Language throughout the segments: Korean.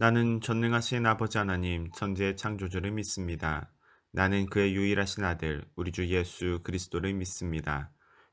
나는 전능하신 아버지 하나님, 천지의 창조주를 믿습니다. 나는 그의 유일하신 아들, 우리 주 예수 그리스도를 믿습니다.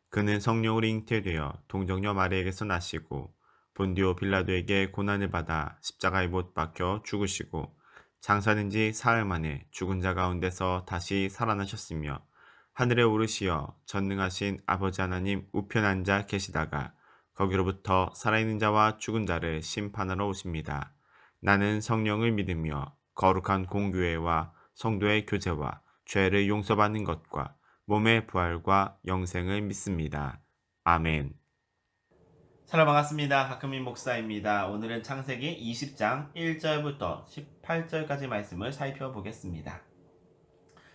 그는 성령으로 잉태되어 동정녀 마리에게서 나시고 본디오 빌라도에게 고난을 받아 십자가에 못 박혀 죽으시고 장사된 지 사흘 만에 죽은 자 가운데서 다시 살아나셨으며 하늘에 오르시어 전능하신 아버지 하나님 우편 앉아 계시다가 거기로부터 살아있는 자와 죽은 자를 심판하러 오십니다. 나는 성령을 믿으며 거룩한 공교회와 성도의 교제와 죄를 용서받는 것과 몸의 부활과 영생을 믿습니다. 아멘. 반갑습니다. 박금민 목사입니다. 오늘은 창세기 20장 1절부터 18절까지 말씀을 살펴보겠습니다.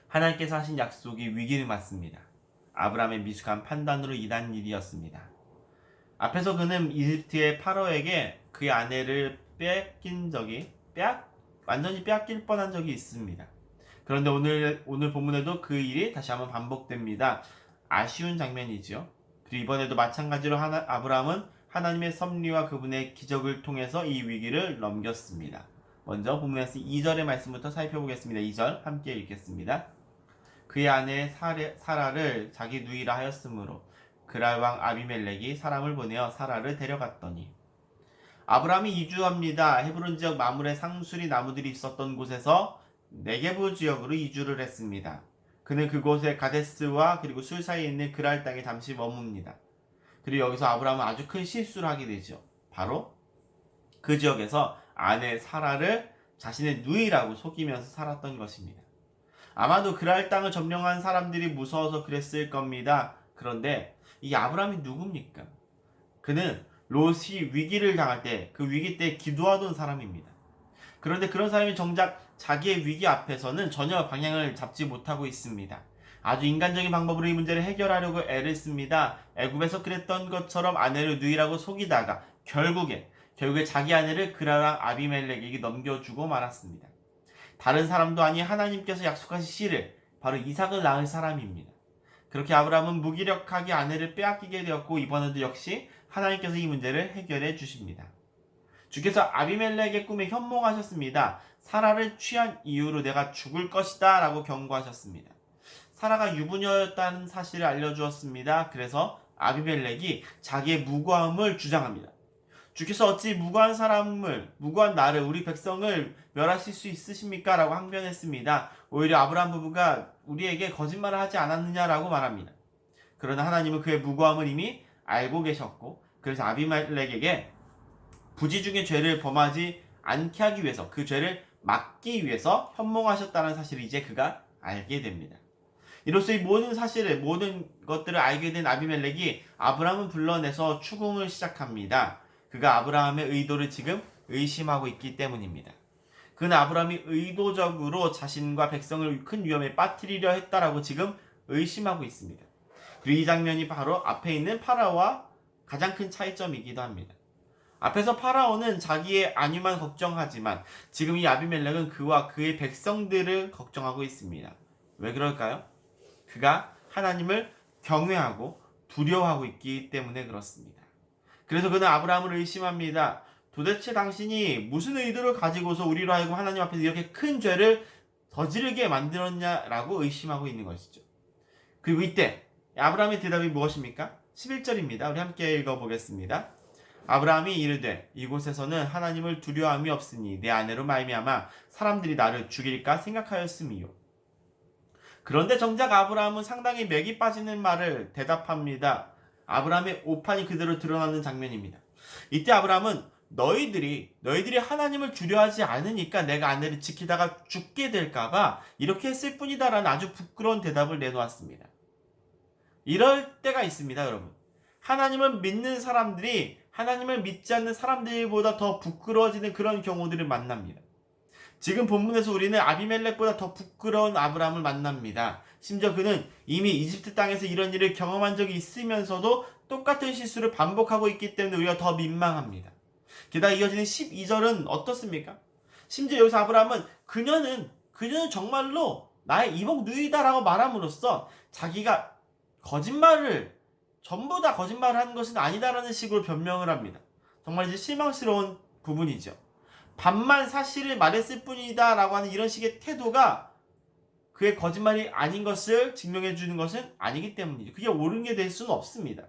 하나님께서 하신 약속이 위기를 맞습니다. 아브라함의 미숙한 판단으로 인한 일이었습니다. 앞에서 그는 이집트의 파라오에게 그의 아내를 완전히 빼앗길 뻔한 적이 있습니다. 그런데 오늘 본문에도 그 일이 다시 한번 반복됩니다. 아쉬운 장면이죠. 그리고 이번에도 마찬가지로 아브라함은 하나님의 섭리와 그분의 기적을 통해서 이 위기를 넘겼습니다. 먼저 본문에서 2절의 말씀부터 살펴보겠습니다. 2절 함께 읽겠습니다. 그의 아내 사라를 자기 누이라 하였으므로 그랄 왕 아비멜렉이 사람을 보내어 사라를 데려갔더니 아브라함이 이주합니다. 헤브론 지역 마물의 상수리 나무들이 있었던 곳에서 네게부 지역으로 이주를 했습니다. 그는 그곳에 가데스와 그리고 술 사이에 있는 그랄 땅에 잠시 머뭅니다. 그리고 여기서 아브라함은 아주 큰 실수를 하게 되죠. 바로 그 지역에서 아내 사라를 자신의 누이라고 속이면서 살았던 것입니다. 아마도 그랄 땅을 점령한 사람들이 무서워서 그랬을 겁니다. 그런데 이 아브라함이 누굽니까? 그는 롯이 위기를 당할 때 그 위기 때 기도하던 사람입니다. 그런데 그런 사람이 정작 자기의 위기 앞에서는 전혀 방향을 잡지 못하고 있습니다. 아주 인간적인 방법으로 이 문제를 해결하려고 애를 씁니다. 애굽에서 그랬던 것처럼 아내를 누이라고 속이다가 결국에 자기 아내를 그랄 아비멜렉에게 넘겨주고 말았습니다. 다른 사람도 아닌 하나님께서 약속하신 씨를 바로 이삭을 낳을 사람입니다. 그렇게 아브라함은 무기력하게 아내를 빼앗기게 되었고 이번에도 역시 하나님께서 이 문제를 해결해 주십니다. 주께서 아비멜렉의 꿈에 현몽하셨습니다. 사라를 취한 이유로 내가 죽을 것이다 라고 경고하셨습니다. 사라가 유부녀였다는 사실을 알려주었습니다. 그래서 아비멜렉이 자기의 무고함을 주장합니다. 주께서 어찌 무고한 나를, 우리 백성을 멸하실 수 있으십니까? 라고 항변했습니다. 오히려 아브라함 부부가 우리에게 거짓말을 하지 않았느냐라고 말합니다. 그러나 하나님은 그의 무고함을 이미 알고 계셨고, 그래서 아비멜렉에게 부지 중에 죄를 범하지 않게 하기 위해서, 그 죄를 막기 위해서 현몽하셨다는 사실을 이제 그가 알게 됩니다. 이로써 이 모든 것들을 알게 된 아비멜렉이 아브라함을 불러내서 추궁을 시작합니다. 그가 아브라함의 의도를 지금 의심하고 있기 때문입니다. 그는 아브라함이 의도적으로 자신과 백성을 큰 위험에 빠뜨리려 했다라고 지금 의심하고 있습니다. 그리고 이 장면이 바로 앞에 있는 파라오와 가장 큰 차이점이기도 합니다. 앞에서 파라오는 자기의 안위만 걱정하지만 지금 이 아비멜렉은 그와 그의 백성들을 걱정하고 있습니다. 왜 그럴까요? 그가 하나님을 경외하고 두려워하고 있기 때문에 그렇습니다. 그래서 그는 아브라함을 의심합니다. 도대체 당신이 무슨 의도를 가지고서 우리로 하여금 하나님 앞에서 이렇게 큰 죄를 저지르게 만들었냐라고 의심하고 있는 것이죠. 그리고 이때 아브라함의 대답이 무엇입니까? 11절입니다. 우리 함께 읽어보겠습니다. 아브라함이 이르되 이곳에서는 하나님을 두려워함이 없으니 내 아내로 말미암아 사람들이 나를 죽일까 생각하였음이요. 그런데 정작 아브라함은 상당히 맥이 빠지는 말을 대답합니다. 아브라함의 오판이 그대로 드러나는 장면입니다. 이때 아브라함은 너희들이 하나님을 두려워하지 않으니까 내가 아내를 지키다가 죽게 될까봐 이렇게 했을 뿐이다 라는 아주 부끄러운 대답을 내놓았습니다. 이럴 때가 있습니다, 여러분. 하나님을 믿는 사람들이 하나님을 믿지 않는 사람들보다 더 부끄러워지는 그런 경우들을 만납니다. 지금 본문에서 우리는 아비멜렉보다 더 부끄러운 아브라함을 만납니다. 심지어 그는 이미 이집트 땅에서 이런 일을 경험한 적이 있으면서도 똑같은 실수를 반복하고 있기 때문에 우리가 더 민망합니다. 게다가 이어지는 12절은 어떻습니까? 심지어 여기서 아브라함은 그녀는 정말로 나의 이복 누이다라고 말함으로써 자기가 전부 다 거짓말을 하는 것은 아니다라는 식으로 변명을 합니다. 정말 이제 실망스러운 부분이죠. 반만 사실을 말했을 뿐이다 라고 하는 이런 식의 태도가 그의 거짓말이 아닌 것을 증명해 주는 것은 아니기 때문이죠. 그게 옳은 게 될 수는 없습니다.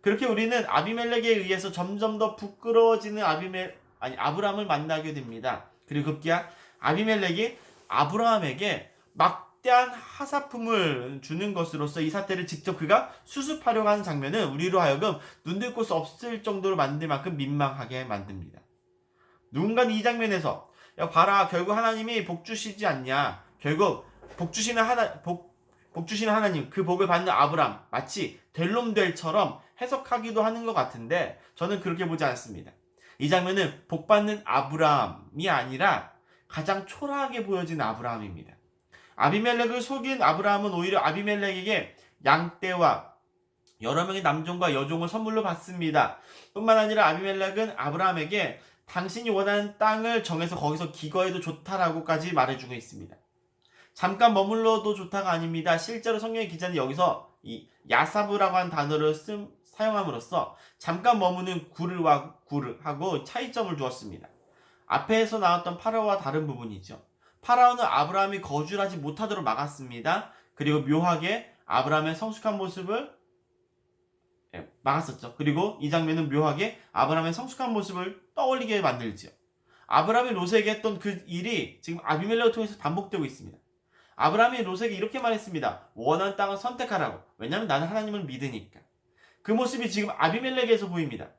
그렇게 우리는 아비멜렉에 의해서 점점 더 부끄러워지는 아브라함을 만나게 됩니다. 그리고 급기야 아비멜렉이 아브라함에게 막대한 하사품을 주는 것으로서 이 사태를 직접 그가 수습하려고 하는 장면은 우리로 하여금 눈들 곳 없을 정도로 만들 만큼 민망하게 만듭니다. 누군가는 이 장면에서 야 봐라 결국 하나님이 복 주시지 않냐, 결국 복 주시는 하나님, 그 복을 받는 아브라함 마치 델롬델처럼 해석하기도 하는 것 같은데 저는 그렇게 보지 않습니다. 이 장면은 복 받는 아브라함이 아니라 가장 초라하게 보여진 아브라함입니다. 아비멜렉을 속인 아브라함은 오히려 아비멜렉에게 양떼와 여러 명의 남종과 여종을 선물로 받습니다. 뿐만 아니라 아비멜렉은 아브라함에게 당신이 원하는 땅을 정해서 거기서 기거해도 좋다라고까지 말해주고 있습니다. 잠깐 머물러도 좋다가 아닙니다. 실제로 성경의 기자는 여기서 이 야사브라고 하는 단어를 사용함으로써 잠깐 머무는 구르하고 차이점을 두었습니다. 앞에서 나왔던 파라오와 다른 부분이죠. 파라오는 아브라함이 거주를 하지 못하도록 막았습니다. 그리고 묘하게 아브라함의 성숙한 모습을 막았었죠. 그리고 이 장면은 묘하게 아브라함의 성숙한 모습을 떠올리게 만들죠. 아브라함이 롯에게 했던 그 일이 지금 아비멜렉을 통해서 반복되고 있습니다. 아브라함이 롯에게 이렇게 말했습니다. 원하는 땅을 선택하라고. 왜냐하면 나는 하나님을 믿으니까. 그 모습이 지금 아비멜렉에서 보입니다.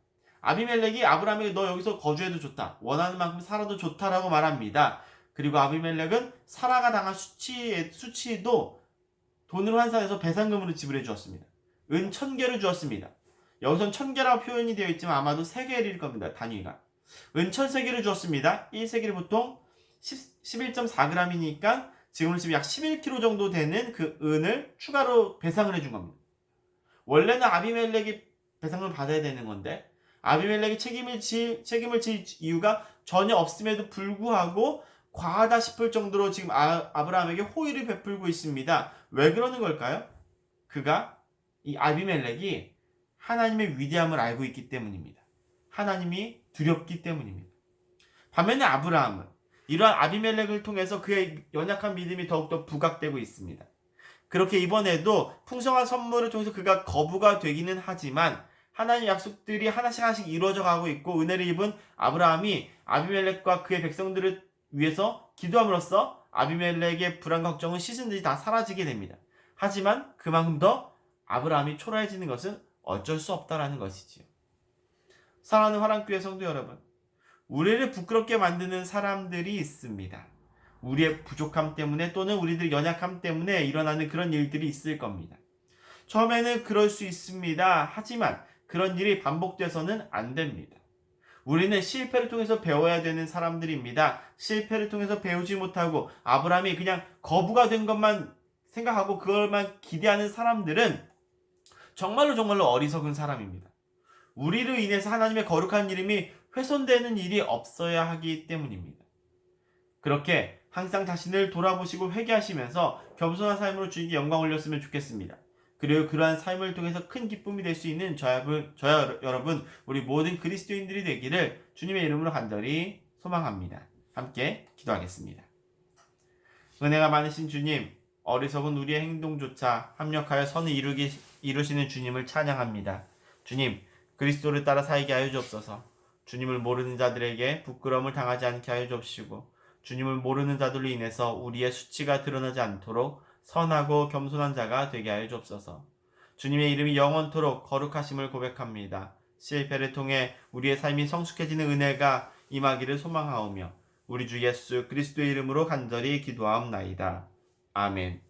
아비멜렉이 아브라함에게 너 여기서 거주해도 좋다. 원하는 만큼 살아도 좋다라고 말합니다. 그리고 아비멜렉은 사라가 당한 수치도 돈으로 환산해서 배상금으로 지불해 주었습니다. 은 1000개를 주었습니다. 여기선 1000개라고 표현이 되어 있지만 아마도 세겔일 겁니다. 단위가. 은 1000세겔을 주었습니다. 1세겔이 보통 11.4g이니까 지금으로 치면 약 11kg 정도 되는 그 은을 추가로 배상을 해준 겁니다. 원래는 아비멜렉이 배상을 받아야 되는 건데 아비멜렉이 책임을 질 이유가 전혀 없음에도 불구하고 과하다 싶을 정도로 지금 아브라함에게 호의를 베풀고 있습니다. 왜 그러는 걸까요? 이 아비멜렉이 하나님의 위대함을 알고 있기 때문입니다. 하나님이 두렵기 때문입니다. 반면에 아브라함은 이러한 아비멜렉을 통해서 그의 연약한 믿음이 더욱더 부각되고 있습니다. 그렇게 이번에도 풍성한 선물을 통해서 그가 거부가 되기는 하지만 하나님의 약속들이 하나씩 이루어져 가고 있고 은혜를 입은 아브라함이 아비멜렉과 그의 백성들을 위해서 기도함으로써 아비멜렉의 불안 걱정은 씻은 듯이 다 사라지게 됩니다. 하지만 그만큼 더 아브라함이 초라해지는 것은 어쩔 수 없다라는 것이지요. 사랑하는 화랑교회 성도 여러분, 우리를 부끄럽게 만드는 사람들이 있습니다. 우리의 부족함 때문에 또는 우리들 연약함 때문에 일어나는 그런 일들이 있을 겁니다. 처음에는 그럴 수 있습니다. 하지만 그런 일이 반복돼서는 안 됩니다. 우리는 실패를 통해서 배워야 되는 사람들입니다. 실패를 통해서 배우지 못하고 아브라함이 그냥 거부가 된 것만 생각하고 그걸만 기대하는 사람들은 정말로 어리석은 사람입니다. 우리로 인해서 하나님의 거룩한 이름이 훼손되는 일이 없어야 하기 때문입니다. 그렇게 항상 자신을 돌아보시고 회개하시면서 겸손한 삶으로 주님께 영광 올렸으면 좋겠습니다. 그리고 그러한 삶을 통해서 큰 기쁨이 될 수 있는 저와 여러분, 우리 모든 그리스도인들이 되기를 주님의 이름으로 간절히 소망합니다. 함께 기도하겠습니다. 은혜가 많으신 주님, 어리석은 우리의 행동조차 합력하여 선을 이루시는 주님을 찬양합니다. 주님, 그리스도를 따라 살게 하여 주옵소서. 주님을 모르는 자들에게 부끄러움을 당하지 않게 하여 주옵시고 주님을 모르는 자들로 인해서 우리의 수치가 드러나지 않도록 선하고 겸손한 자가 되게 하여 주옵소서. 주님의 이름이 영원토록 거룩하심을 고백합니다. 실패를 통해 우리의 삶이 성숙해지는 은혜가 임하기를 소망하오며 우리 주 예수 그리스도의 이름으로 간절히 기도하옵나이다. 아멘.